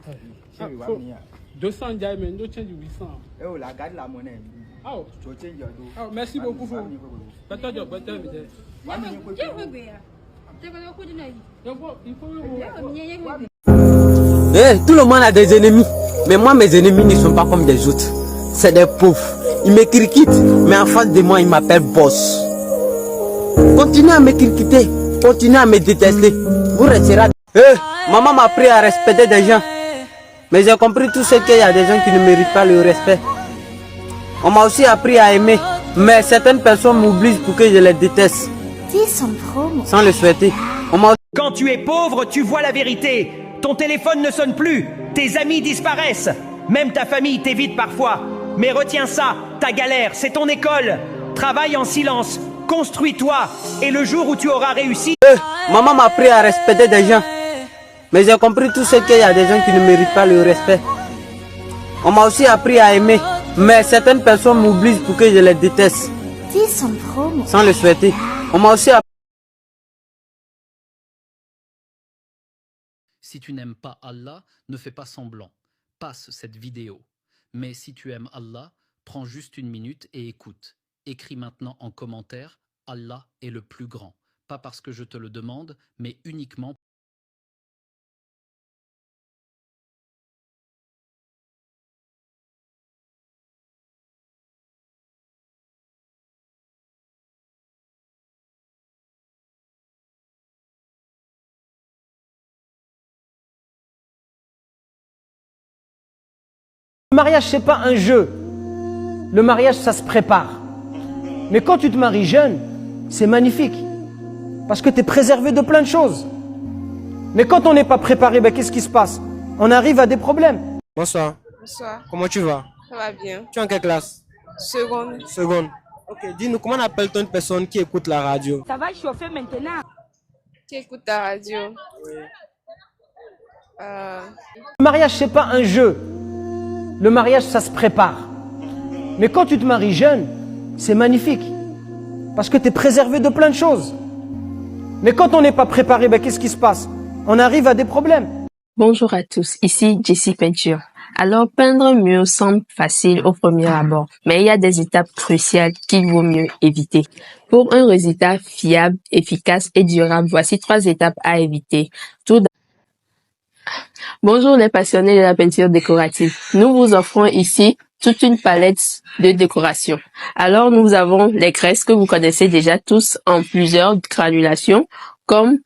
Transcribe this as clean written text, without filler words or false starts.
Ah, 200 diamants, nous change 800. Oh, la garde la monnaie. Oh, Tu changes your dos. oh, merci beaucoup. Better job, better me there. Tout le monde a des ennemis, mais moi mes ennemis ne sont pas comme des autres. C'est des pauvres. Ils me critiquent, mais en face de moi ils m'appellent boss. Continuez à me critiquer, continuez à me détester. Vous resterez. Maman m'a appris à respecter des gens, mais j'ai compris tout ce qu'il y a des gens qui ne méritent pas le respect. On m'a aussi appris à aimer, mais certaines personnes m'oublient pour que je les déteste. Sans le souhaiter. Quand tu es pauvre, tu vois la vérité. Ton téléphone ne sonne plus, tes amis disparaissent, même ta famille t'évite parfois. Mais retiens ça, ta galère, c'est ton école. Travaille en silence, construis-toi, et le jour où tu auras réussi... Maman m'a appris à respecter des gens, mais j'ai compris tout ce qu'il y a des gens qui ne méritent pas le respect. On m'a aussi appris à aimer, mais certaines personnes m'oublient pour que je les déteste. Sans le souhaiter. On m'a aussi appris... Si tu n'aimes pas Allah, ne fais pas semblant. Passe cette vidéo. Mais si tu aimes Allah, prends juste une minute et écoute. Écris maintenant en commentaire « Allah est le plus grand ». Pas parce que je te le demande, mais uniquement... Le mariage, c'est pas un jeu. Le mariage, ça se prépare. Mais quand tu te maries jeune, c'est magnifique. Parce que tu es préservé de plein de choses. Mais quand on n'est pas préparé, ben, qu'est-ce qui se passe? On arrive à des problèmes. Bonsoir. Bonsoir. Comment tu vas? Ça va bien. Tu es en quelle classe? Seconde. Seconde. Ok, dis-nous, comment appelle-t-on une personne qui écoute la radio? Ça va chauffer maintenant. Qui écoute ta radio? Oui. Le mariage, c'est pas un jeu. Le mariage, ça se prépare. Mais quand tu te maries jeune, c'est magnifique. Parce que tu es préservé de plein de choses. Mais quand on n'est pas préparé, ben, qu'est-ce qui se passe? On arrive à des problèmes. Bonjour à tous, ici Jessie Peinture. Alors, peindre un mur semble facile au premier abord, mais il y a des étapes cruciales qu'il vaut mieux éviter. Pour un résultat fiable, efficace et durable, voici 3 étapes à éviter. Bonjour les passionnés de la peinture décorative. Nous vous offrons ici toute une palette de décoration. Alors, nous avons les graisses que vous connaissez déjà tous en plusieurs granulations, comme